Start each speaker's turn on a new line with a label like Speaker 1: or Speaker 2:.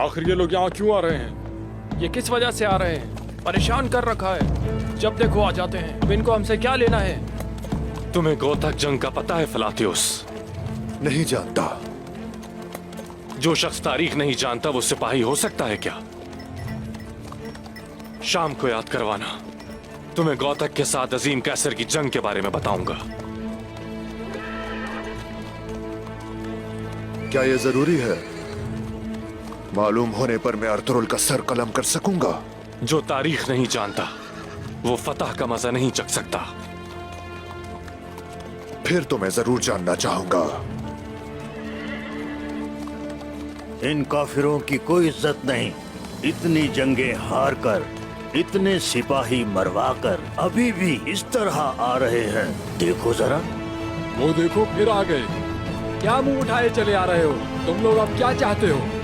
Speaker 1: आखिर ये लोग यहाँ क्यों आ रहे हैं?
Speaker 2: ये किस वजह से आ रहे हैं? परेशान कर रखा है, जब देखो आ जाते हैं। अब इनको हमसे क्या लेना है?
Speaker 3: तुम्हें गोतक जंग का पता है फिलाथियोस?
Speaker 4: नहीं जानता।
Speaker 3: जो शख्स तारीख नहीं जानता वो सिपाही हो सकता है क्या? शाम को याद करवाना, तुम्हें गौतक के साथ अजीम कैसर की जंग के बारे में बताऊंगा।
Speaker 4: क्या यह जरूरी है? मालूम होने पर मैं अर्तुरुल का सर कलम कर सकूंगा।
Speaker 3: जो तारीख नहीं जानता वो फतह का मजा नहीं चख सकता।
Speaker 4: फिर तो मैं जरूर जानना चाहूंगा।
Speaker 5: इन काफिरों की कोई इज्जत नहीं। इतनी जंगें हार कर, इतने सिपाही मरवा कर अभी भी इस तरह आ रहे हैं। देखो जरा।
Speaker 1: वो देखो फिर आ गए। क्या मुंह उठाए चले आ रहे हो? तुम लोग अब क्या चाहते हो?